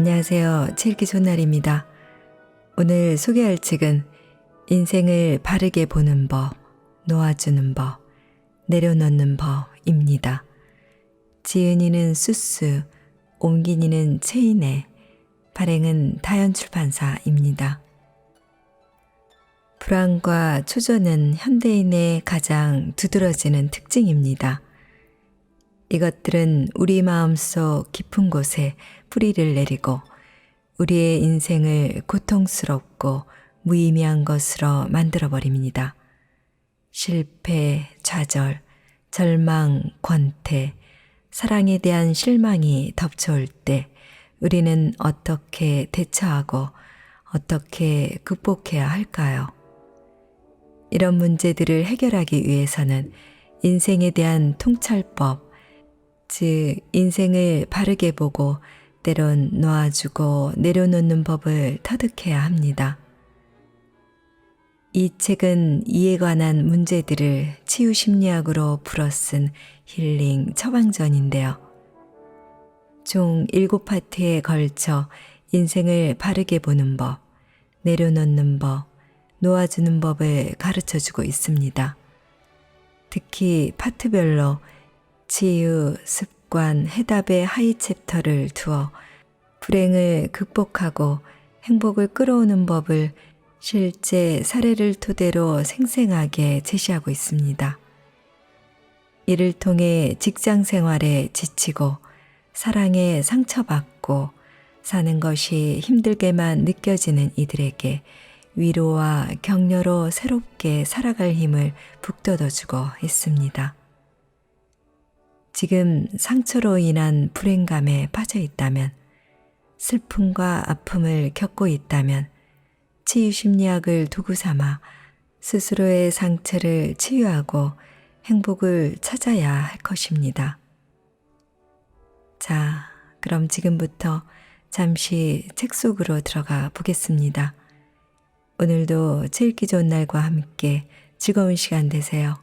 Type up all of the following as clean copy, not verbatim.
안녕하세요. 칠기 좋날입니다. 오늘 소개할 책은 인생을 바르게 보는 법, 놓아주는 법, 내려놓는 법입니다. 지은이는 수스, 옮긴이는 체인에, 발행은 다연출판사입니다. 불안과 초조는 현대인의 가장 두드러지는 특징입니다. 이것들은 우리 마음속 깊은 곳에 뿌리를 내리고 우리의 인생을 고통스럽고 무의미한 것으로 만들어버립니다. 실패, 좌절, 절망, 권태, 사랑에 대한 실망이 덮쳐올 때 우리는 어떻게 대처하고 어떻게 극복해야 할까요? 이런 문제들을 해결하기 위해서는 인생에 대한 통찰법, 즉 인생을 바르게 보고 때론 놓아주고 내려놓는 법을 터득해야 합니다. 이 책은 이에 관한 문제들을 치유심리학으로 풀어쓴 힐링 처방전인데요. 총 7파트에 걸쳐 인생을 바르게 보는 법, 내려놓는 법, 놓아주는 법을 가르쳐주고 있습니다. 특히 파트별로 치유, 습관, 해답의 하이 챕터를 두어 불행을 극복하고 행복을 끌어오는 법을 실제 사례를 토대로 생생하게 제시하고 있습니다. 이를 통해 직장 생활에 지치고 사랑에 상처받고 사는 것이 힘들게만 느껴지는 이들에게 위로와 격려로 새롭게 살아갈 힘을 북돋워주고 있습니다. 지금 상처로 인한 불행감에 빠져 있다면, 슬픔과 아픔을 겪고 있다면 치유심리학을 도구 삼아 스스로의 상처를 치유하고 행복을 찾아야 할 것입니다. 자, 그럼 지금부터 잠시 책 속으로 들어가 보겠습니다. 오늘도 책 읽기 좋은 날과 함께 즐거운 시간 되세요.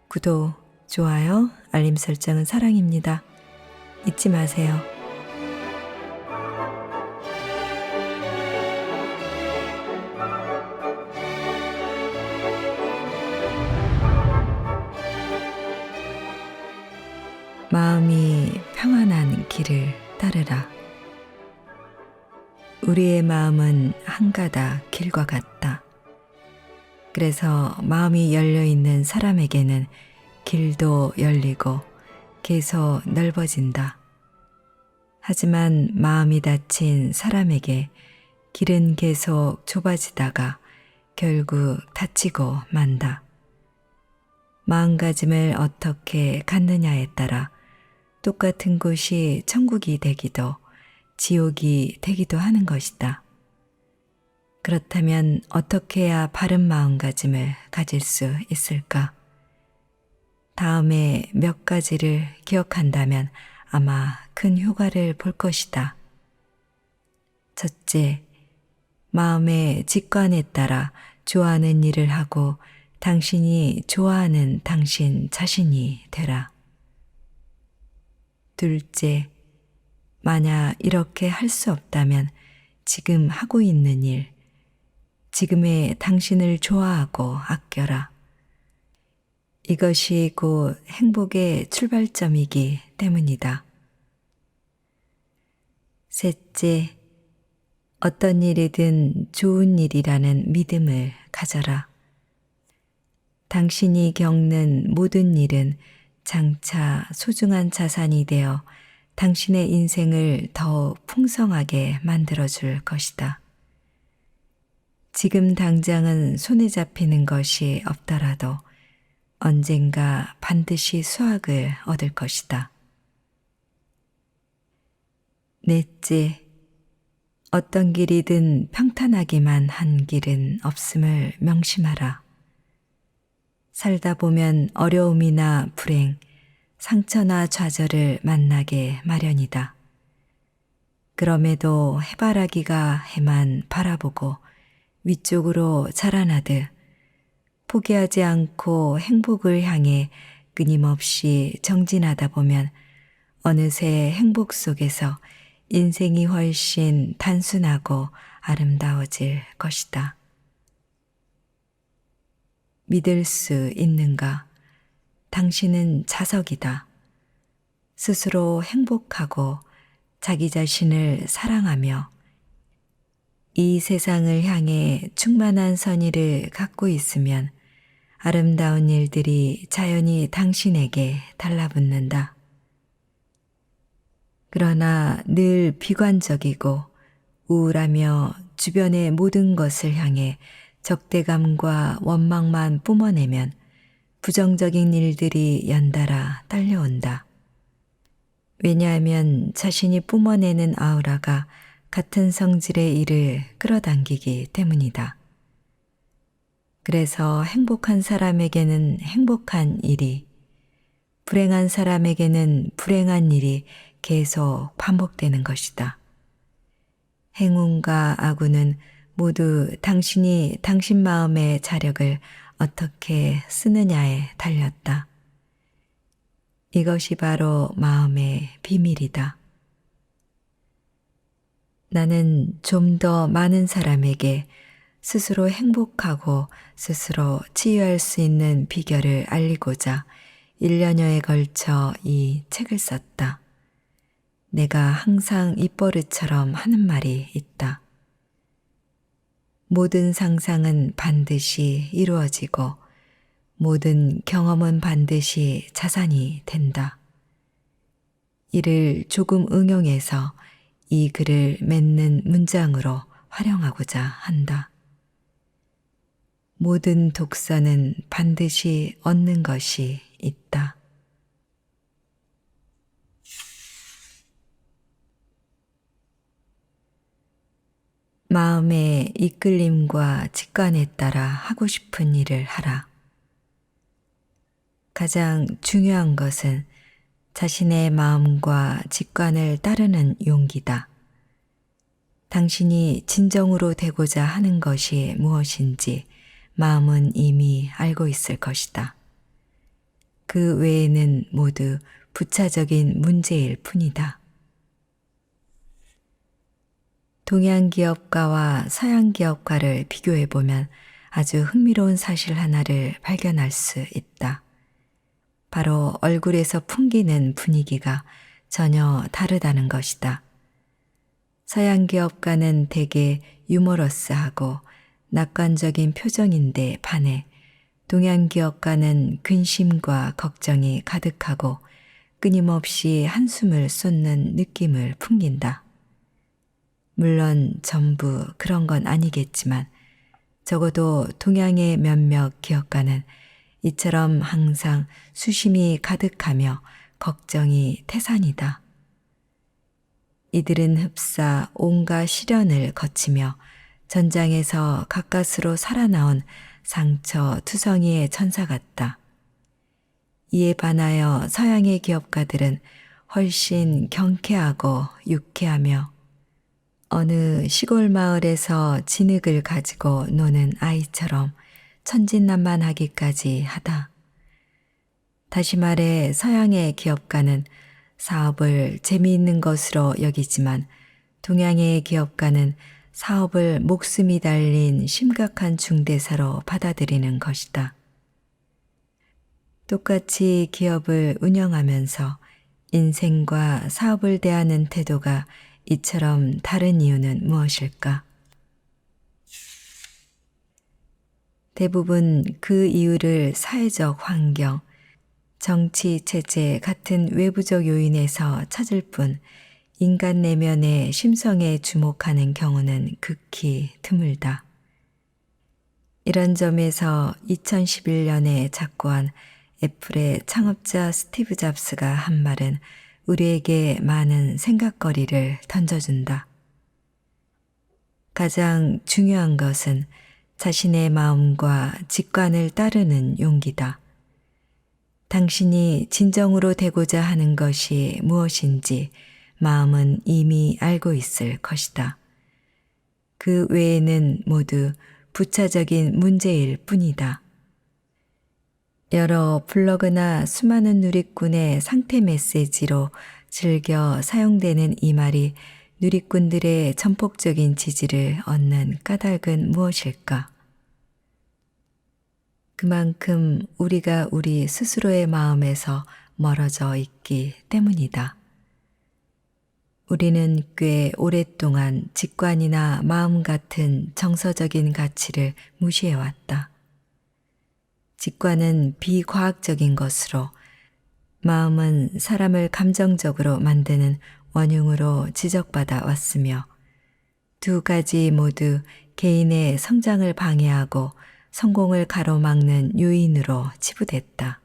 구독, 좋아요, 알림 설정은 사랑입니다. 잊지 마세요. 마음이 평안한 길을 따르라. 우리의 마음은 한 가닥 길과 같다. 그래서 마음이 열려있는 사람에게는 길도 열리고 계속 넓어진다. 하지만 마음이 닫힌 사람에게 길은 계속 좁아지다가 결국 닫히고 만다. 마음가짐을 어떻게 갖느냐에 따라 똑같은 곳이 천국이 되기도 지옥이 되기도 하는 것이다. 그렇다면 어떻게 해야 바른 마음가짐을 가질 수 있을까? 다음에 몇 가지를 기억한다면 아마 큰 효과를 볼 것이다. 첫째, 마음의 직관에 따라 좋아하는 일을 하고 당신이 좋아하는 당신 자신이 되라. 둘째, 만약 이렇게 할 수 없다면 지금 하고 있는 일, 지금의 당신을 좋아하고 아껴라. 이것이 곧 행복의 출발점이기 때문이다. 셋째, 어떤 일이든 좋은 일이라는 믿음을 가져라. 당신이 겪는 모든 일은 장차 소중한 자산이 되어 당신의 인생을 더 풍성하게 만들어줄 것이다. 지금 당장은 손에 잡히는 것이 없더라도 언젠가 반드시 수확을 얻을 것이다. 넷째, 어떤 길이든 평탄하기만 한 길은 없음을 명심하라. 살다 보면 어려움이나 불행, 상처나 좌절을 만나게 마련이다. 그럼에도 해바라기가 해만 바라보고 위쪽으로 자라나듯 포기하지 않고 행복을 향해 끊임없이 정진하다 보면 어느새 행복 속에서 인생이 훨씬 단순하고 아름다워질 것이다. 믿을 수 있는가? 당신은 자석이다. 스스로 행복하고 자기 자신을 사랑하며 이 세상을 향해 충만한 선의를 갖고 있으면 아름다운 일들이 자연히 당신에게 달라붙는다. 그러나 늘 비관적이고 우울하며 주변의 모든 것을 향해 적대감과 원망만 뿜어내면 부정적인 일들이 연달아 딸려온다. 왜냐하면 자신이 뿜어내는 아우라가 같은 성질의 일을 끌어당기기 때문이다. 그래서 행복한 사람에게는 행복한 일이, 불행한 사람에게는 불행한 일이 계속 반복되는 것이다. 행운과 악운은 모두 당신이 당신 마음의 자력을 어떻게 쓰느냐에 달렸다. 이것이 바로 마음의 비밀이다. 나는 좀 더 많은 사람에게 스스로 행복하고 스스로 치유할 수 있는 비결을 알리고자 1년여에 걸쳐 이 책을 썼다. 내가 항상 입버릇처럼 하는 말이 있다. 모든 상상은 반드시 이루어지고 모든 경험은 반드시 자산이 된다. 이를 조금 응용해서 이 글을 맺는 문장으로 활용하고자 한다. 모든 독서는 반드시 얻는 것이 있다. 마음의 이끌림과 직관에 따라 하고 싶은 일을 하라. 가장 중요한 것은 자신의 마음과 직관을 따르는 용기다. 당신이 진정으로 되고자 하는 것이 무엇인지 마음은 이미 알고 있을 것이다. 그 외에는 모두 부차적인 문제일 뿐이다. 동양 기업가와 서양 기업가를 비교해 보면 아주 흥미로운 사실 하나를 발견할 수 있다. 바로 얼굴에서 풍기는 분위기가 전혀 다르다는 것이다. 서양 기업가는 대개 유머러스하고 낙관적인 표정인데 반해 동양 기업가는 근심과 걱정이 가득하고 끊임없이 한숨을 쏟는 느낌을 풍긴다. 물론 전부 그런 건 아니겠지만 적어도 동양의 몇몇 기업가는 이처럼 항상 수심이 가득하며 걱정이 태산이다. 이들은 흡사 온갖 시련을 거치며 전장에서 가까스로 살아나온 상처 투성이의 천사 같다. 이에 반하여 서양의 기업가들은 훨씬 경쾌하고 유쾌하며 어느 시골 마을에서 진흙을 가지고 노는 아이처럼 천진난만하기까지 하다. 다시 말해 서양의 기업가는 사업을 재미있는 것으로 여기지만 동양의 기업가는 사업을 목숨이 달린 심각한 중대사로 받아들이는 것이다. 똑같이 기업을 운영하면서 인생과 사업을 대하는 태도가 이처럼 다른 이유는 무엇일까? 대부분 그 이유를 사회적 환경, 정치 체제 같은 외부적 요인에서 찾을 뿐 인간 내면의 심성에 주목하는 경우는 극히 드물다. 이런 점에서 2011년에 작고한 애플의 창업자 스티브 잡스가 한 말은 우리에게 많은 생각거리를 던져준다. 가장 중요한 것은 자신의 마음과 직관을 따르는 용기다. 당신이 진정으로 되고자 하는 것이 무엇인지 마음은 이미 알고 있을 것이다. 그 외에는 모두 부차적인 문제일 뿐이다. 여러 블로그나 수많은 누리꾼의 상태 메시지로 즐겨 사용되는 이 말이 누리꾼들의 전폭적인 지지를 얻는 까닭은 무엇일까? 그만큼 우리가 우리 스스로의 마음에서 멀어져 있기 때문이다. 우리는 꽤 오랫동안 직관이나 마음 같은 정서적인 가치를 무시해왔다. 직관은 비과학적인 것으로, 마음은 사람을 감정적으로 만드는 원흉으로 지적받아 왔으며, 두 가지 모두 개인의 성장을 방해하고 성공을 가로막는 요인으로 치부됐다.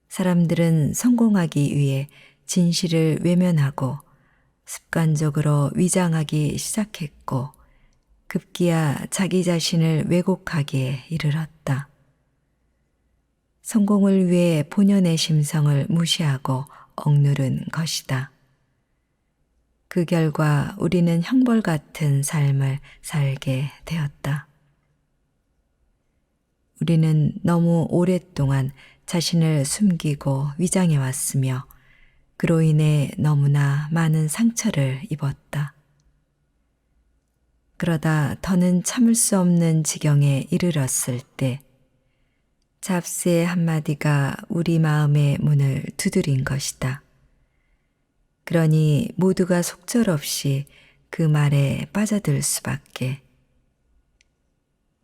사람들은 성공하기 위해 진실을 외면하고 습관적으로 위장하기 시작했고, 급기야 자기 자신을 왜곡하기에 이르렀다. 성공을 위해 본연의 심성을 무시하고 억누른 것이다. 그 결과 우리는 형벌 같은 삶을 살게 되었다. 우리는 너무 오랫동안 자신을 숨기고 위장해 왔으며, 그로 인해 너무나 많은 상처를 입었다. 그러다 더는 참을 수 없는 지경에 이르렀을 때 잡스의 한마디가 우리 마음의 문을 두드린 것이다. 그러니 모두가 속절없이 그 말에 빠져들 수밖에.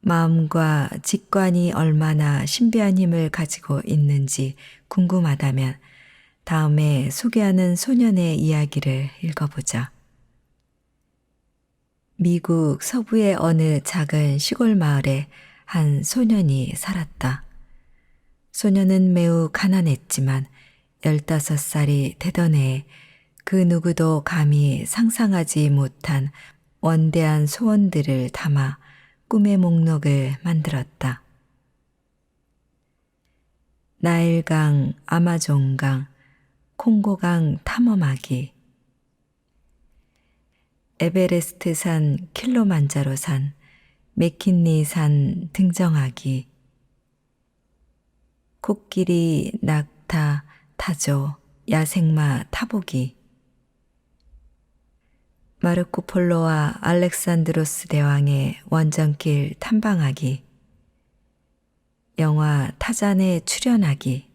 마음과 직관이 얼마나 신비한 힘을 가지고 있는지 궁금하다면 다음에 소개하는 소년의 이야기를 읽어보자. 미국 서부의 어느 작은 시골 마을에 한 소년이 살았다. 소년은 매우 가난했지만 15살이 되던 해에 그 누구도 감히 상상하지 못한 원대한 소원들을 담아 꿈의 목록을 만들었다. 나일강, 아마존강, 콩고강 탐험하기, 에베레스트산, 킬로만자로산, 맥킨리산 등정하기, 코끼리, 낙타, 타조, 야생마 타보기, 마르코폴로와 알렉산드로스 대왕의 원정길 탐방하기, 영화 타잔에 출연하기,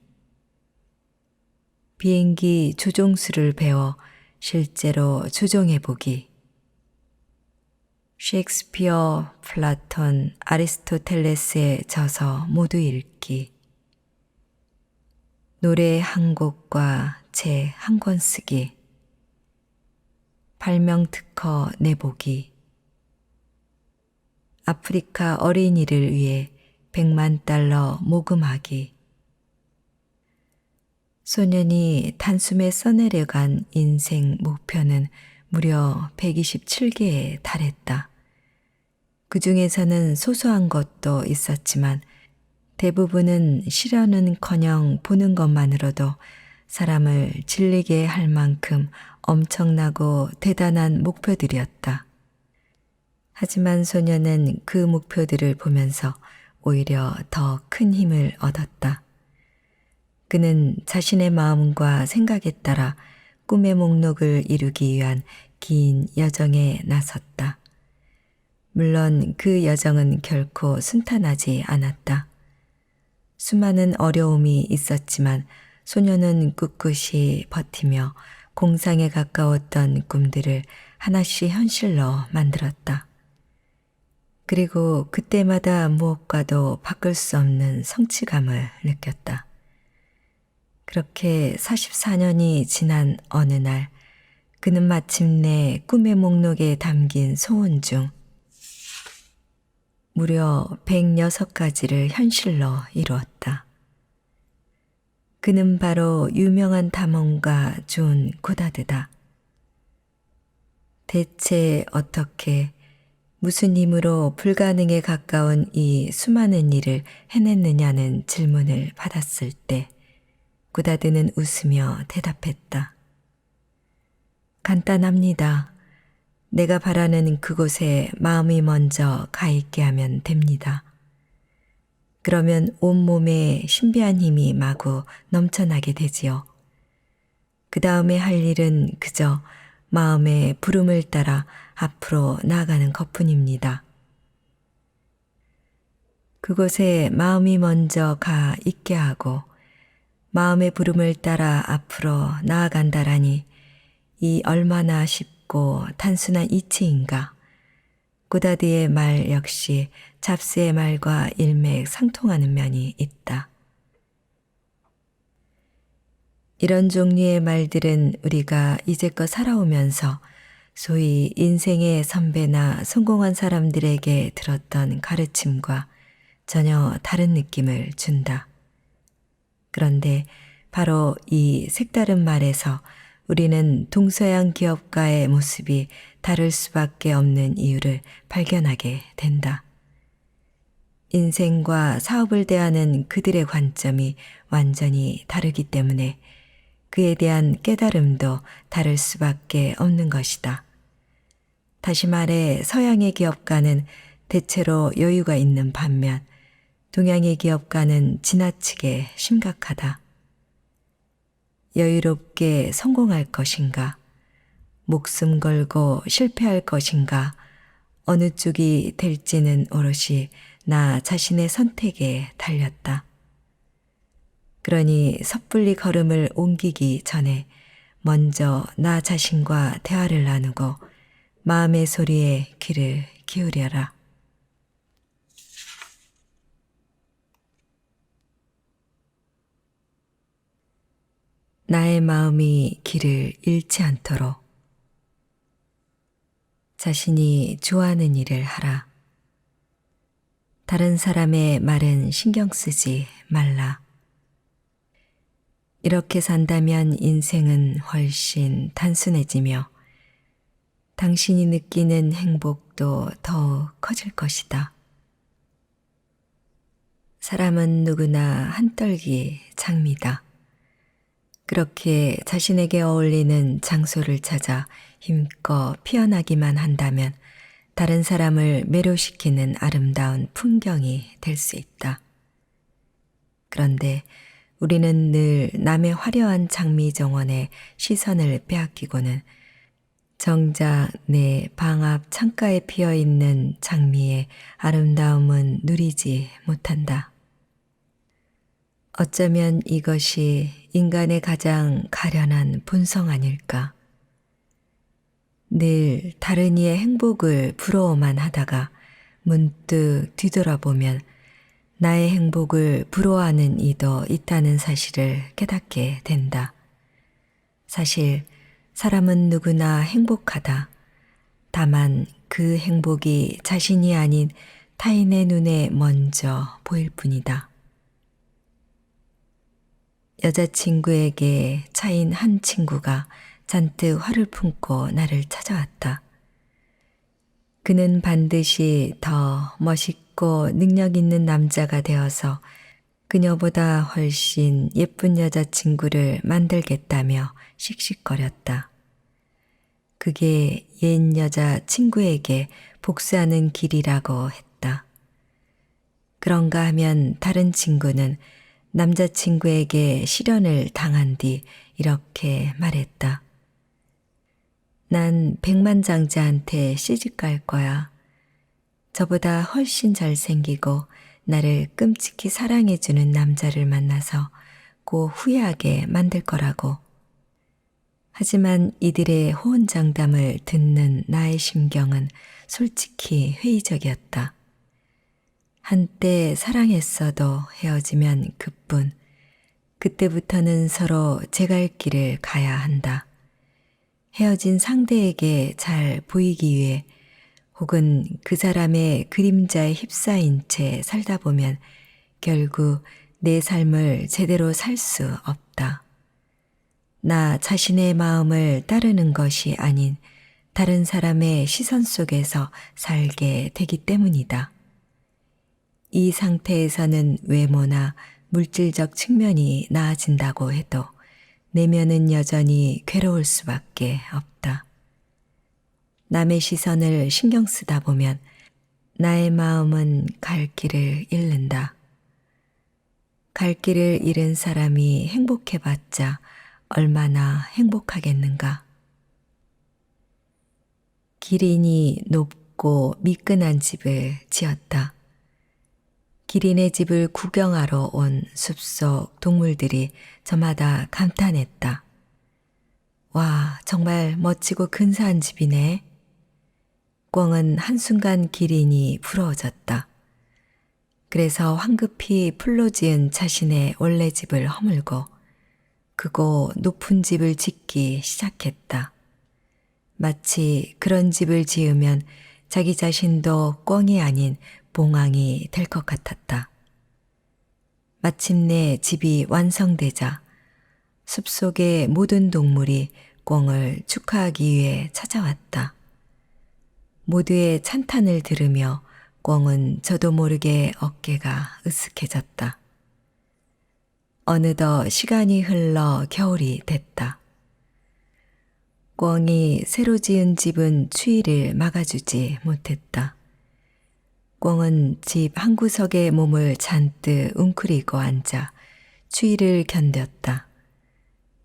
비행기 조종수를 배워 실제로 조종해보기, 셰익스피어, 플라톤, 아리스토텔레스의 저서 모두 읽기, 노래 한 곡과 책 한 권 쓰기, 발명 특허 내보기, 아프리카 어린이를 위해 100만 달러 모금하기. 소년이 단숨에 써내려간 인생 목표는 무려 127개에 달했다. 그 중에서는 소소한 것도 있었지만 대부분은 실현은커녕 보는 것만으로도 사람을 질리게 할 만큼 엄청나고 대단한 목표들이었다. 하지만 소년은 그 목표들을 보면서 오히려 더 큰 힘을 얻었다. 그는 자신의 마음과 생각에 따라 꿈의 목록을 이루기 위한 긴 여정에 나섰다. 물론 그 여정은 결코 순탄하지 않았다. 수많은 어려움이 있었지만 소년은 꿋꿋이 버티며 공상에 가까웠던 꿈들을 하나씩 현실로 만들었다. 그리고 그때마다 무엇과도 바꿀 수 없는 성취감을 느꼈다. 그렇게 44년이 지난 어느 날, 그는 마침내 꿈의 목록에 담긴 소원 중 무려 106가지를 현실로 이루었다. 그는 바로 유명한 탐험가 존 고다드다. 대체 어떻게, 무슨 힘으로 불가능에 가까운 이 수많은 일을 해냈느냐는 질문을 받았을 때 고다드는 웃으며 대답했다. 간단합니다. 내가 바라는 그곳에 마음이 먼저 가 있게 하면 됩니다. 그러면 온몸에 신비한 힘이 마구 넘쳐나게 되지요. 그 다음에 할 일은 그저 마음의 부름을 따라 앞으로 나아가는 것뿐입니다. 그곳에 마음이 먼저 가 있게 하고 마음의 부름을 따라 앞으로 나아간다라니 이 얼마나 쉽고 단순한 이치인가. 고다드의 말 역시 잡스의 말과 일맥상통하는 면이 있다. 이런 종류의 말들은 우리가 이제껏 살아오면서 소위 인생의 선배나 성공한 사람들에게 들었던 가르침과 전혀 다른 느낌을 준다. 그런데 바로 이 색다른 말에서 우리는 동서양 기업가의 모습이 다를 수밖에 없는 이유를 발견하게 된다. 인생과 사업을 대하는 그들의 관점이 완전히 다르기 때문에 그에 대한 깨달음도 다를 수밖에 없는 것이다. 다시 말해 서양의 기업가는 대체로 여유가 있는 반면 동양의 기업가는 지나치게 심각하다. 여유롭게 성공할 것인가? 목숨 걸고 실패할 것인가? 어느 쪽이 될지는 오롯이 나 자신의 선택에 달렸다. 그러니 섣불리 걸음을 옮기기 전에 먼저 나 자신과 대화를 나누고 마음의 소리에 귀를 기울여라. 나의 마음이 길을 잃지 않도록 자신이 좋아하는 일을 하라. 다른 사람의 말은 신경 쓰지 말라. 이렇게 산다면 인생은 훨씬 단순해지며 당신이 느끼는 행복도 더욱 커질 것이다. 사람은 누구나 한떨기 장미다. 그렇게 자신에게 어울리는 장소를 찾아 힘껏 피어나기만 한다면 다른 사람을 매료시키는 아름다운 풍경이 될 수 있다. 그런데 우리는 늘 남의 화려한 장미 정원에 시선을 빼앗기고는 정작 내 방 앞 창가에 피어 있는 장미의 아름다움은 누리지 못한다. 어쩌면 이것이 인간의 가장 가련한 본성 아닐까. 늘 다른 이의 행복을 부러워만 하다가 문득 뒤돌아보면 나의 행복을 부러워하는 이도 있다는 사실을 깨닫게 된다. 사실 사람은 누구나 행복하다. 다만 그 행복이 자신이 아닌 타인의 눈에 먼저 보일 뿐이다. 여자친구에게 차인 한 친구가 잔뜩 화를 품고 나를 찾아왔다. 그는 반드시 더 멋있고 능력 있는 남자가 되어서 그녀보다 훨씬 예쁜 여자친구를 만들겠다며 씩씩거렸다. 그게 옛 여자친구에게 복수하는 길이라고 했다. 그런가 하면 다른 친구는 남자친구에게 실연을 당한 뒤 이렇게 말했다. 난 백만장자한테 시집갈 거야. 저보다 훨씬 잘생기고 나를 끔찍히 사랑해주는 남자를 만나서 꼭 후회하게 만들 거라고. 하지만 이들의 호언장담을 듣는 나의 심경은 솔직히 회의적이었다. 한때 사랑했어도 헤어지면 그뿐. 그때부터는 서로 제 갈 길을 가야 한다. 헤어진 상대에게 잘 보이기 위해 혹은 그 사람의 그림자에 휩싸인 채 살다 보면 결국 내 삶을 제대로 살 수 없다. 나 자신의 마음을 따르는 것이 아닌 다른 사람의 시선 속에서 살게 되기 때문이다. 이 상태에서는 외모나 물질적 측면이 나아진다고 해도 내면은 여전히 괴로울 수밖에 없다. 남의 시선을 신경 쓰다 보면 나의 마음은 갈 길을 잃는다. 갈 길을 잃은 사람이 행복해봤자 얼마나 행복하겠는가. 기린이 높고 미끈한 집을 지었다. 기린의 집을 구경하러 온 숲속 동물들이 저마다 감탄했다. 와, 정말 멋지고 근사한 집이네. 꿩은 한순간 기린이 부러워졌다. 그래서 황급히 풀로 지은 자신의 원래 집을 허물고 크고 높은 집을 짓기 시작했다. 마치 그런 집을 지으면 자기 자신도 꿩이 아닌 봉황이 될 것 같았다. 마침내 집이 완성되자 숲속의 모든 동물이 꿩을 축하하기 위해 찾아왔다. 모두의 찬탄을 들으며 꿩은 저도 모르게 어깨가 으쓱해졌다. 어느덧 시간이 흘러 겨울이 됐다. 꿩이 새로 지은 집은 추위를 막아주지 못했다. 꿩은 집 한 구석에 몸을 잔뜩 웅크리고 앉아 추위를 견뎠다.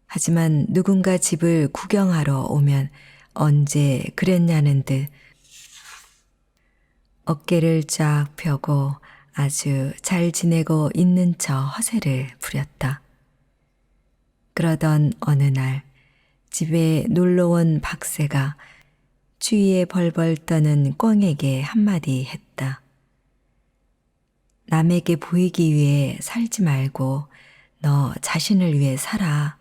하지만 누군가 집을 구경하러 오면 언제 그랬냐는 듯 어깨를 쫙 펴고 아주 잘 지내고 있는 척 허세를 부렸다. 그러던 어느 날 집에 놀러온 박새가 추위에 벌벌 떠는 꿩에게 한마디 했다. 남에게 보이기 위해 살지 말고 너 자신을 위해 살아.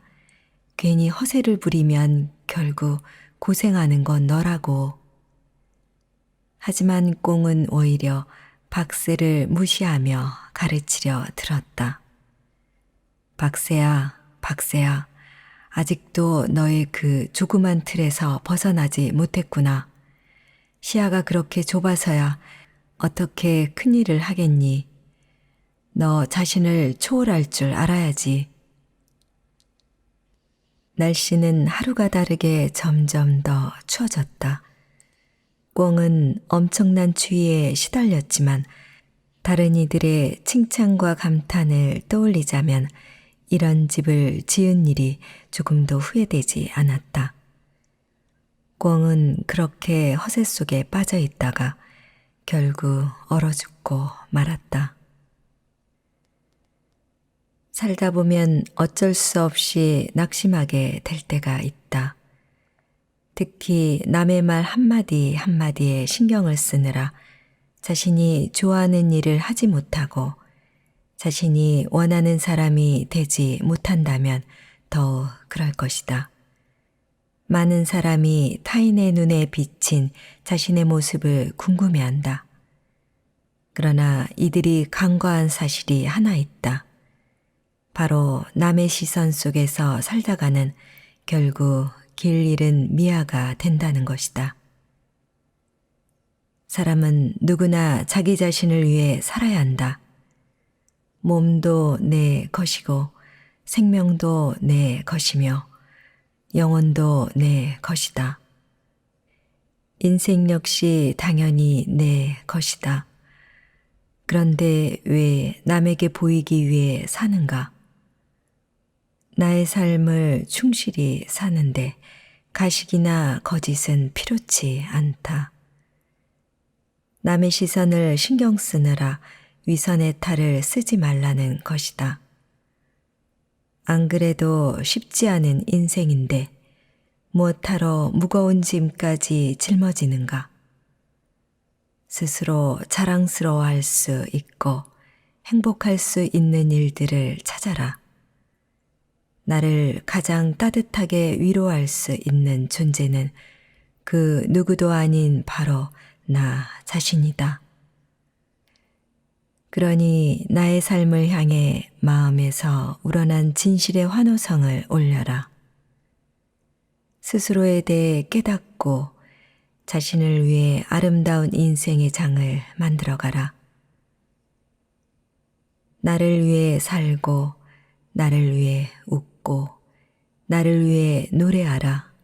괜히 허세를 부리면 결국 고생하는 건 너라고. 하지만 꿩은 오히려 박새를 무시하며 가르치려 들었다. 박새야, 박새야, 아직도 너의 그 조그만 틀에서 벗어나지 못했구나. 시야가 그렇게 좁아서야 어떻게 큰일을 하겠니? 너 자신을 초월할 줄 알아야지. 날씨는 하루가 다르게 점점 더 추워졌다. 꿩은 엄청난 추위에 시달렸지만 다른 이들의 칭찬과 감탄을 떠올리자면 이런 집을 지은 일이 조금도 후회되지 않았다. 꿩은 그렇게 허세 속에 빠져 있다가 결국 얼어 죽고 말았다. 살다 보면 어쩔 수 없이 낙심하게 될 때가 있다. 특히 남의 말 한마디 한마디에 신경을 쓰느라 자신이 좋아하는 일을 하지 못하고 자신이 원하는 사람이 되지 못한다면 더욱 그럴 것이다. 많은 사람이 타인의 눈에 비친 자신의 모습을 궁금해한다. 그러나 이들이 간과한 사실이 하나 있다. 바로 남의 시선 속에서 살다가는 결국 길 잃은 미아가 된다는 것이다. 사람은 누구나 자기 자신을 위해 살아야 한다. 몸도 내 것이고 생명도 내 것이며 영혼도 내 것이다. 인생 역시 당연히 내 것이다. 그런데 왜 남에게 보이기 위해 사는가? 나의 삶을 충실히 사는데 가식이나 거짓은 필요치 않다. 남의 시선을 신경 쓰느라 위선의 탈을 쓰지 말라는 것이다. 안 그래도 쉽지 않은 인생인데 무엇하러 무거운 짐까지 짊어지는가? 스스로 자랑스러워할 수 있고 행복할 수 있는 일들을 찾아라. 나를 가장 따뜻하게 위로할 수 있는 존재는 그 누구도 아닌 바로 나 자신이다. 그러니 나의 삶을 향해 마음에서 우러난 진실의 환호성을 올려라. 스스로에 대해 깨닫고 자신을 위해 아름다운 인생의 장을 만들어가라. 나를 위해 살고 나를 위해 웃고 나를 위해 노래하라.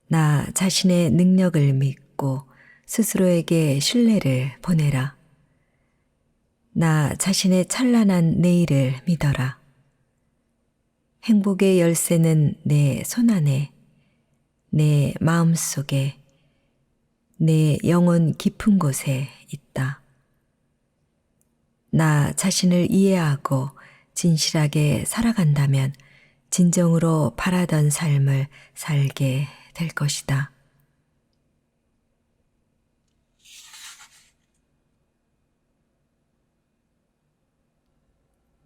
나 자신의 능력을 믿고 스스로에게 신뢰를 보내라. 나 자신의 찬란한 내일을 믿어라. 행복의 열쇠는 내 손안에, 내 마음속에, 내 영혼 깊은 곳에 있다. 나 자신을 이해하고 진실하게 살아간다면 진정으로 바라던 삶을 살게 될 것이다.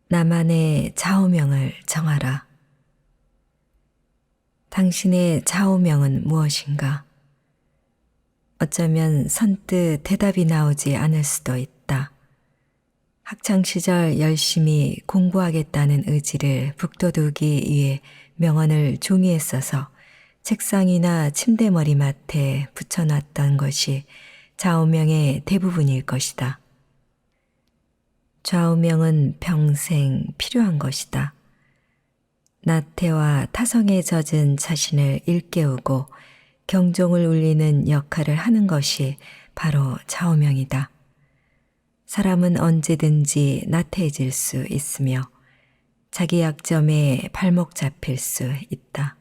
나만의 좌우명을 정하라. 당신의 좌우명은 무엇인가? 어쩌면 선뜻 대답이 나오지 않을 수도 있다. 학창시절 열심히 공부하겠다는 의지를 북돋우기 위해 명언을 종이에 써서 책상이나 침대 머리맡에 붙여놨던 것이 좌우명의 대부분일 것이다. 좌우명은 평생 필요한 것이다. 나태와 타성에 젖은 자신을 일깨우고 경종을 울리는 역할을 하는 것이 바로 좌우명이다. 사람은 언제든지 나태해질 수 있으며 자기 약점에 발목 잡힐 수 있다.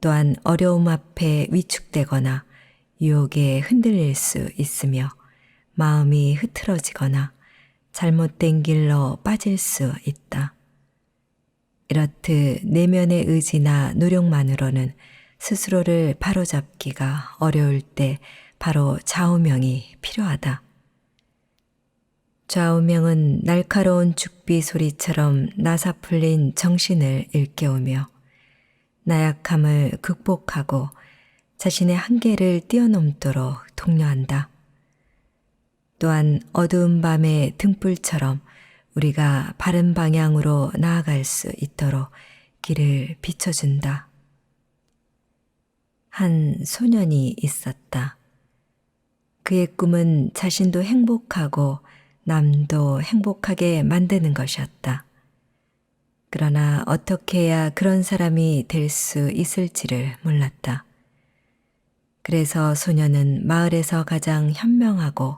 또한 어려움 앞에 위축되거나 유혹에 흔들릴 수 있으며 마음이 흐트러지거나 잘못된 길로 빠질 수 있다. 이렇듯 내면의 의지나 노력만으로는 스스로를 바로잡기가 어려울 때 바로 좌우명이 필요하다. 좌우명은 날카로운 죽비 소리처럼 나사풀린 정신을 일깨우며 나약함을 극복하고 자신의 한계를 뛰어넘도록 독려한다. 또한 어두운 밤의 등불처럼 우리가 바른 방향으로 나아갈 수 있도록 길을 비춰준다. 한 소년이 있었다. 그의 꿈은 자신도 행복하고 남도 행복하게 만드는 것이었다. 그러나 어떻게 해야 그런 사람이 될 수 있을지를 몰랐다. 그래서 소년은 마을에서 가장 현명하고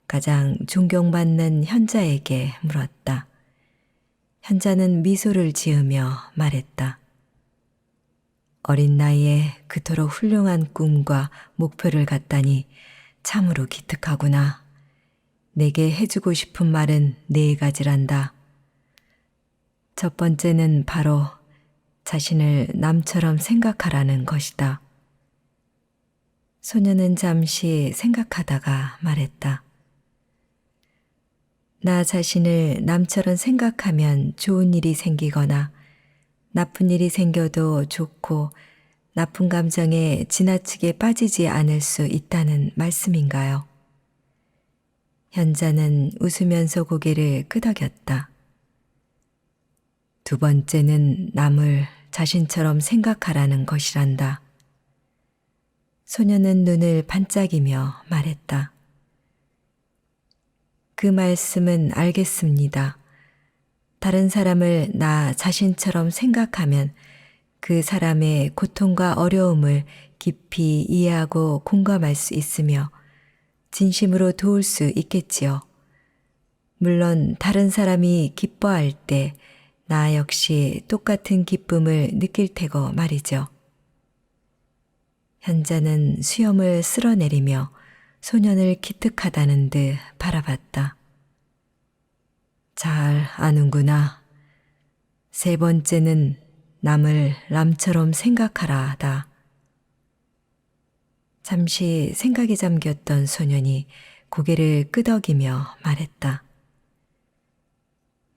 가장 존경받는 현자에게 물었다. 현자는 미소를 지으며 말했다. 어린 나이에 그토록 훌륭한 꿈과 목표를 갖다니 참으로 기특하구나. 내게 해주고 싶은 말은 네 가지란다. 첫 번째는 바로 자신을 남처럼 생각하라는 것이다. 소년은 잠시 생각하다가 말했다. 나 자신을 남처럼 생각하면 좋은 일이 생기거나 나쁜 일이 생겨도 좋고 나쁜 감정에 지나치게 빠지지 않을 수 있다는 말씀인가요? 현자는 웃으면서 고개를 끄덕였다. 두 번째는 남을 자신처럼 생각하라는 것이란다. 소년은 눈을 반짝이며 말했다. 그 말씀은 알겠습니다. 다른 사람을 나 자신처럼 생각하면 그 사람의 고통과 어려움을 깊이 이해하고 공감할 수 있으며 진심으로 도울 수 있겠지요. 물론 다른 사람이 기뻐할 때 나 역시 똑같은 기쁨을 느낄 테고 말이죠. 현자는 수염을 쓸어내리며 소년을 기특하다는 듯 바라봤다. 잘 아는구나. 세 번째는 남을 남처럼 생각하라다. 잠시 생각에 잠겼던 소년이 고개를 끄덕이며 말했다.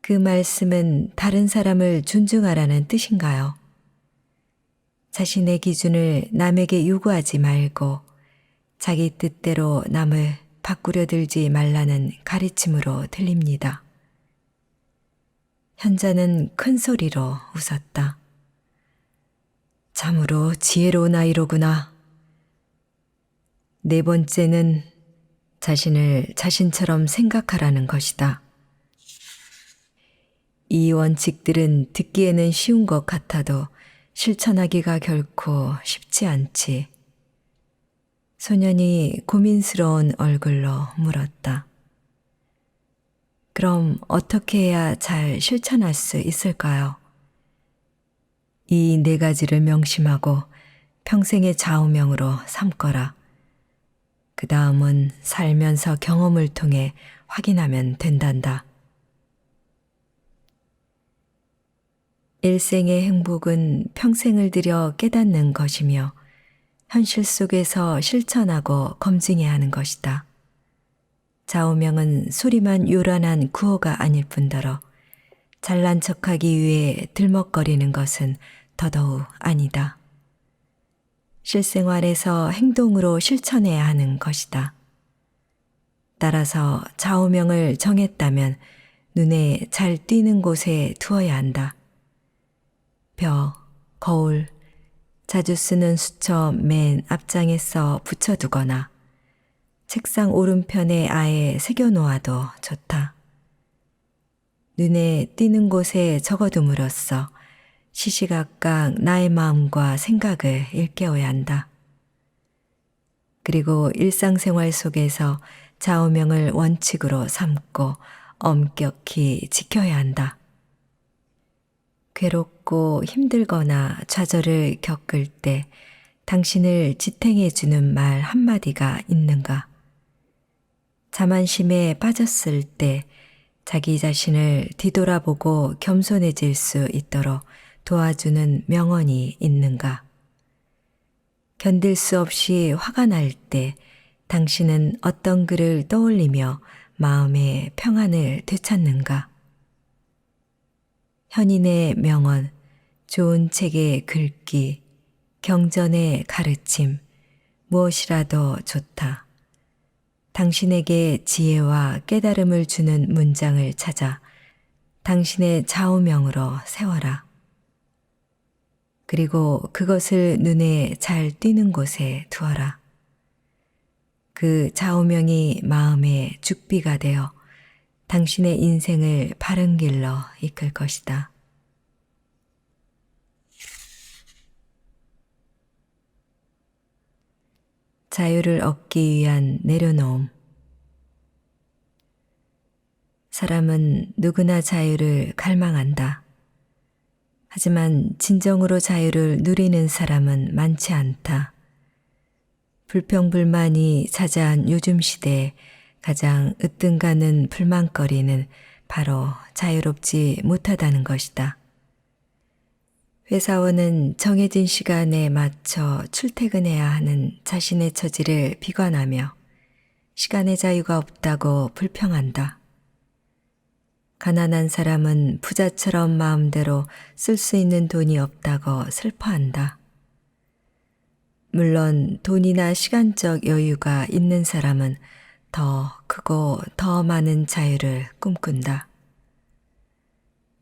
그 말씀은 다른 사람을 존중하라는 뜻인가요? 자신의 기준을 남에게 요구하지 말고 자기 뜻대로 남을 바꾸려 들지 말라는 가르침으로 들립니다. 현자는 큰 소리로 웃었다. 참으로 지혜로운 아이로구나. 네 번째는 자신을 자신처럼 생각하라는 것이다. 이 원칙들은 듣기에는 쉬운 것 같아도 실천하기가 결코 쉽지 않지. 소년이 고민스러운 얼굴로 물었다. 그럼 어떻게 해야 잘 실천할 수 있을까요? 이 네 가지를 명심하고 평생의 좌우명으로 삼거라. 그 다음은 살면서 경험을 통해 확인하면 된단다. 일생의 행복은 평생을 들여 깨닫는 것이며 현실 속에서 실천하고 검증해야 하는 것이다. 좌우명은 소리만 요란한 구호가 아닐 뿐더러 잘난 척하기 위해 들먹거리는 것은 더더욱 아니다. 실생활에서 행동으로 실천해야 하는 것이다. 따라서 좌우명을 정했다면 눈에 잘 띄는 곳에 두어야 한다. 벼, 거울, 자주 쓰는 수첩 맨 앞장에 붙여두거나 책상 오른편에 아예 새겨놓아도 좋다. 눈에 띄는 곳에 적어둠으로써 시시각각 나의 마음과 생각을 일깨워야 한다. 그리고 일상생활 속에서 좌우명을 원칙으로 삼고 엄격히 지켜야 한다. 괴롭고 힘들거나 좌절을 겪을 때 당신을 지탱해 주는 말 한마디가 있는가? 자만심에 빠졌을 때 자기 자신을 뒤돌아보고 겸손해질 수 있도록 도와주는 명언이 있는가? 견딜 수 없이 화가 날 때 당신은 어떤 글을 떠올리며 마음의 평안을 되찾는가? 현인의 명언, 좋은 책의 글귀, 경전의 가르침, 무엇이라도 좋다. 당신에게 지혜와 깨달음을 주는 문장을 찾아 당신의 좌우명으로 세워라. 그리고 그것을 눈에 잘 띄는 곳에 두어라. 그 좌우명이 마음의 죽비가 되어 당신의 인생을 바른 길로 이끌 것이다. 자유를 얻기 위한 내려놓음. 사람은 누구나 자유를 갈망한다. 하지만 진정으로 자유를 누리는 사람은 많지 않다. 불평불만이 자자한 요즘 시대에 가장 으뜸가는 불만거리는 바로 자유롭지 못하다는 것이다. 회사원은 정해진 시간에 맞춰 출퇴근해야 하는 자신의 처지를 비관하며 시간의 자유가 없다고 불평한다. 가난한 사람은 부자처럼 마음대로 쓸 수 있는 돈이 없다고 슬퍼한다. 물론 돈이나 시간적 여유가 있는 사람은 더 크고 더 많은 자유를 꿈꾼다.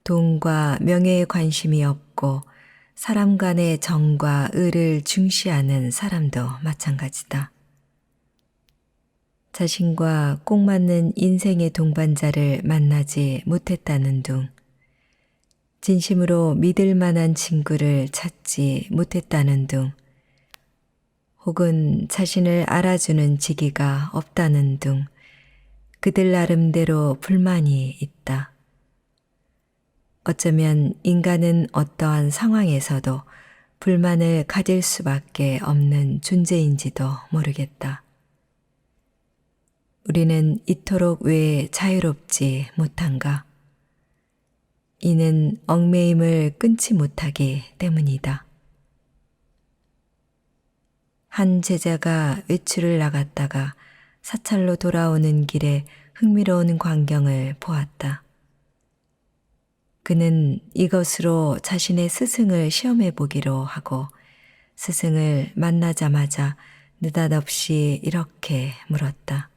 돈과 명예에 관심이 없고 사람 간의 정과 의를 중시하는 사람도 마찬가지다. 자신과 꼭 맞는 인생의 동반자를 만나지 못했다는 둥, 진심으로 믿을 만한 친구를 찾지 못했다는 둥, 혹은 자신을 알아주는 지기가 없다는 둥, 그들 나름대로 불만이 있다. 어쩌면 인간은 어떠한 상황에서도 불만을 가질 수밖에 없는 존재인지도 모르겠다. 우리는 이토록 왜 자유롭지 못한가? 이는 얽매임을 끊지 못하기 때문이다. 한 제자가 외출을 나갔다가 사찰로 돌아오는 길에 흥미로운 광경을 보았다. 그는 이것으로 자신의 스승을 시험해 보기로 하고 스승을 만나자마자 느닷없이 이렇게 물었다.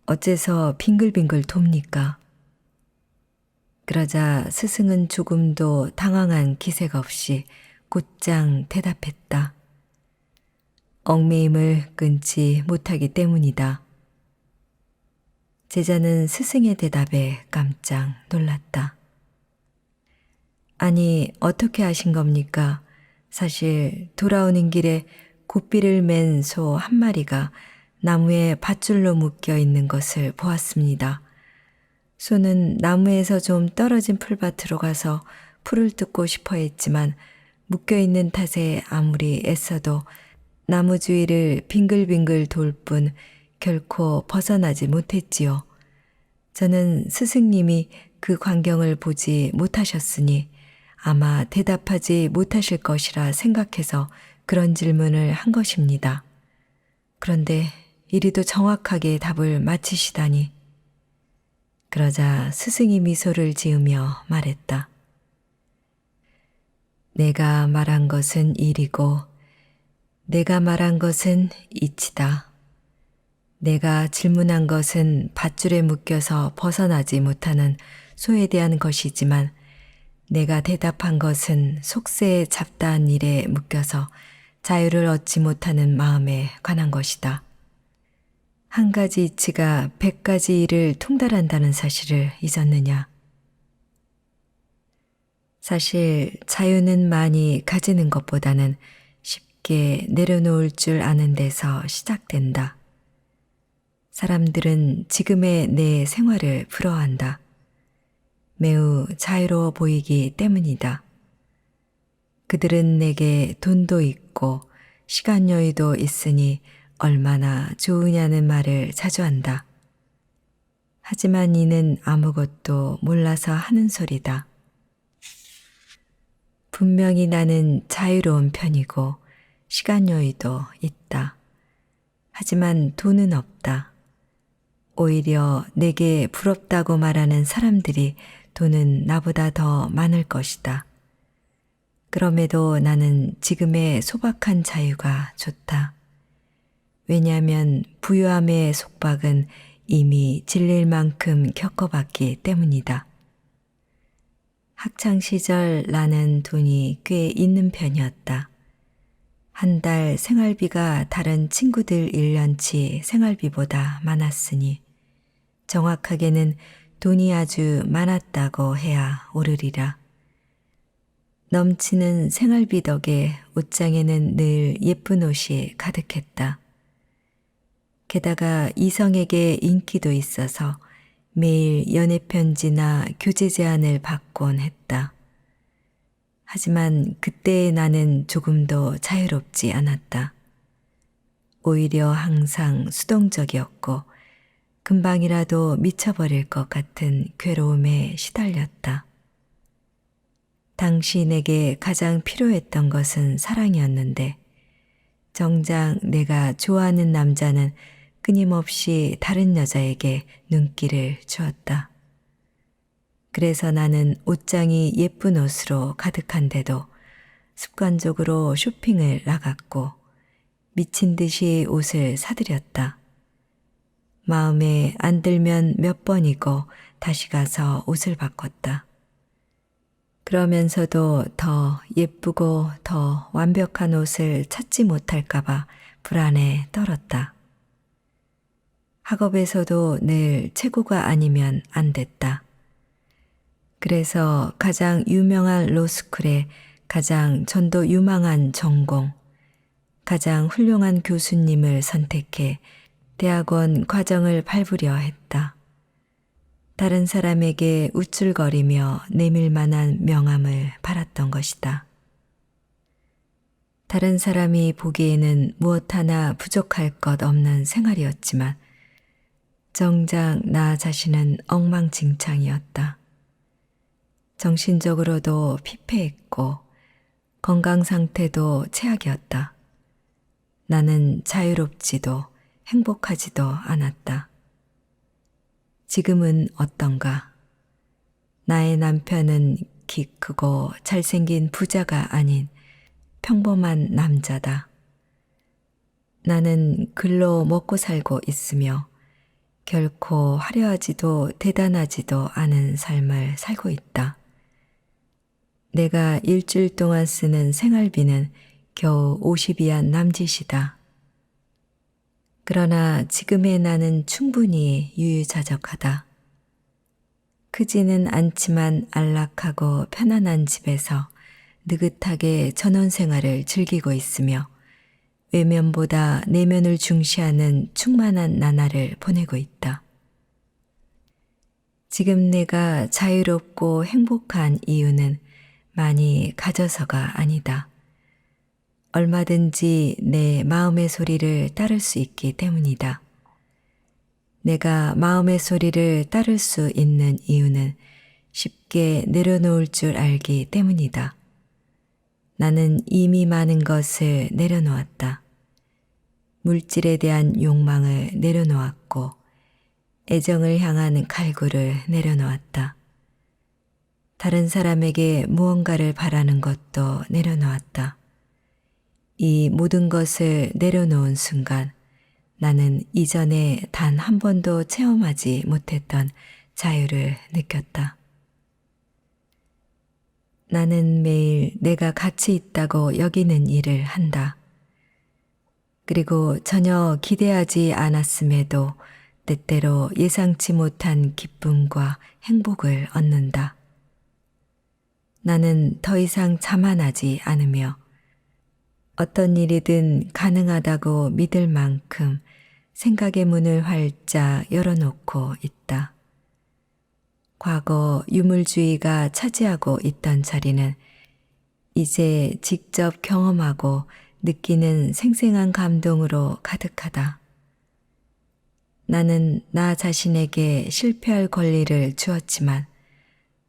어째서 빙글빙글 돕니까? 그러자 스승은 조금도 당황한 기색 없이 곧장 대답했다. 얽매임을 끊지 못하기 때문이다. 제자는 스승의 대답에 깜짝 놀랐다. 아니, 어떻게 아신 겁니까? 사실 돌아오는 길에 고삐를 맨 소 한 마리가 나무에 밧줄로 묶여 있는 것을 보았습니다. 소는 나무에서 좀 떨어진 풀밭으로 가서 풀을 뜯고 싶어 했지만 묶여 있는 탓에 아무리 애써도 나무 주위를 빙글빙글 돌 뿐 결코 벗어나지 못했지요. 저는 스승님이 그 광경을 보지 못하셨으니 아마 대답하지 못하실 것이라 생각해서 그런 질문을 한 것입니다. 그런데 이리도 정확하게 답을 맞히시다니. 그러자 스승이 미소를 지으며 말했다. 내가 말한 것은 일이고 내가 말한 것은 이치다. 내가 질문한 것은 밧줄에 묶여서 벗어나지 못하는 소에 대한 것이지만 내가 대답한 것은 속세에 잡다한 일에 묶여서 자유를 얻지 못하는 마음에 관한 것이다. 한 가지 이치가 100가지 일을 통달한다는 사실을 잊었느냐? 사실 자유는 많이 가지는 것보다는 쉽게 내려놓을 줄 아는 데서 시작된다. 사람들은 지금의 내 생활을 부러워한다. 매우 자유로워 보이기 때문이다. 그들은 내게 돈도 있고 시간 여유도 있으니 얼마나 좋으냐는 말을 자주 한다. 하지만 이는 아무것도 몰라서 하는 소리다. 분명히 나는 자유로운 편이고 시간 여유도 있다. 하지만 돈은 없다. 오히려 내게 부럽다고 말하는 사람들이 돈은 나보다 더 많을 것이다. 그럼에도 나는 지금의 소박한 자유가 좋다. 왜냐하면 부유함의 속박은 이미 질릴 만큼 겪어봤기 때문이다. 학창시절 나는 돈이 꽤 있는 편이었다. 한 달 생활비가 다른 친구들 1년치 생활비보다 많았으니 정확하게는 돈이 아주 많았다고 해야 옳으리라. 넘치는 생활비 덕에 옷장에는 늘 예쁜 옷이 가득했다. 게다가 이성에게 인기도 있어서 매일 연애편지나 교제 제안을 받곤 했다. 하지만 그때의 나는 조금도 자유롭지 않았다. 오히려 항상 수동적이었고 금방이라도 미쳐버릴 것 같은 괴로움에 시달렸다. 당시 내게 가장 필요했던 것은 사랑이었는데 정작 내가 좋아하는 남자는 끊임없이 다른 여자에게 눈길을 주었다. 그래서 나는 옷장이 예쁜 옷으로 가득한데도 습관적으로 쇼핑을 나갔고 미친 듯이 옷을 사들였다. 마음에 안 들면 몇 번이고 다시 가서 옷을 바꿨다. 그러면서도 더 예쁘고 더 완벽한 옷을 찾지 못할까봐 불안에 떨었다. 학업에서도 늘 최고가 아니면 안 됐다. 그래서 가장 유명한 로스쿨에 가장 전도 유망한 전공, 가장 훌륭한 교수님을 선택해 대학원 과정을 밟으려 했다. 다른 사람에게 우쭐거리며 내밀 만한 명함을 바랐던 것이다. 다른 사람이 보기에는 무엇 하나 부족할 것 없는 생활이었지만 정작 나 자신은 엉망진창이었다. 정신적으로도 피폐했고 건강 상태도 최악이었다. 나는 자유롭지도 행복하지도 않았다. 지금은 어떤가? 나의 남편은 키 크고 잘생긴 부자가 아닌 평범한 남자다. 나는 글로 먹고 살고 있으며 결코 화려하지도 대단하지도 않은 삶을 살고 있다. 내가 일주일 동안 쓰는 생활비는 겨우 50위안 남짓이다. 그러나 지금의 나는 충분히 유유자적하다. 크지는 않지만 안락하고 편안한 집에서 느긋하게 전원생활을 즐기고 있으며 외면보다 내면을 중시하는 충만한 나날을 보내고 있다. 지금 내가 자유롭고 행복한 이유는 많이 가져서가 아니다. 얼마든지 내 마음의 소리를 따를 수 있기 때문이다. 내가 마음의 소리를 따를 수 있는 이유는 쉽게 내려놓을 줄 알기 때문이다. 나는 이미 많은 것을 내려놓았다. 물질에 대한 욕망을 내려놓았고, 애정을 향한 갈구를 내려놓았다. 다른 사람에게 무언가를 바라는 것도 내려놓았다. 이 모든 것을 내려놓은 순간 나는 이전에 단 한 번도 체험하지 못했던 자유를 느꼈다. 나는 매일 내가 가치 있다고 여기는 일을 한다. 그리고 전혀 기대하지 않았음에도 때때로 예상치 못한 기쁨과 행복을 얻는다. 나는 더 이상 자만하지 않으며 어떤 일이든 가능하다고 믿을 만큼 생각의 문을 활짝 열어놓고 있다. 과거 유물주의가 차지하고 있던 자리는 이제 직접 경험하고 느끼는 생생한 감동으로 가득하다. 나는 나 자신에게 실패할 권리를 주었지만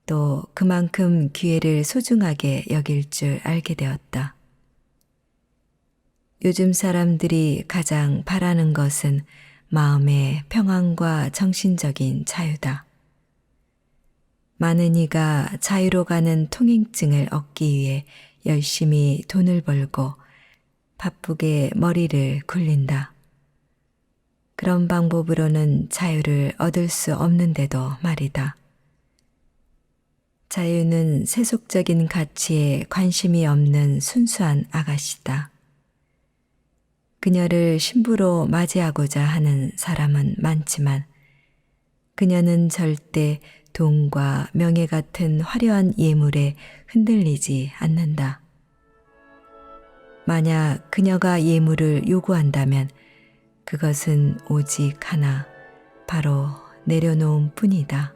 또 그만큼 기회를 소중하게 여길 줄 알게 되었다. 요즘 사람들이 가장 바라는 것은 마음의 평안과 정신적인 자유다. 많은 이가 자유로 가는 통행증을 얻기 위해 열심히 돈을 벌고 바쁘게 머리를 굴린다. 그런 방법으로는 자유를 얻을 수 없는데도 말이다. 자유는 세속적인 가치에 관심이 없는 순수한 아가씨다. 그녀를 신부로 맞이하고자 하는 사람은 많지만 그녀는 절대 돈과 명예 같은 화려한 예물에 흔들리지 않는다. 만약 그녀가 예물을 요구한다면 그것은 오직 하나, 바로 내려놓음 뿐이다.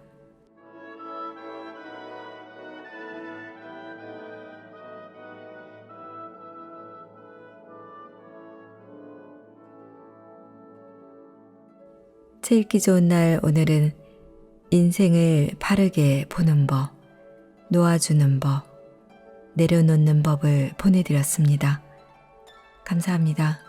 책 읽기 좋은 날 오늘은 인생을 바르게 보는 법, 놓아주는 법, 내려놓는 법을 보내드렸습니다. 감사합니다.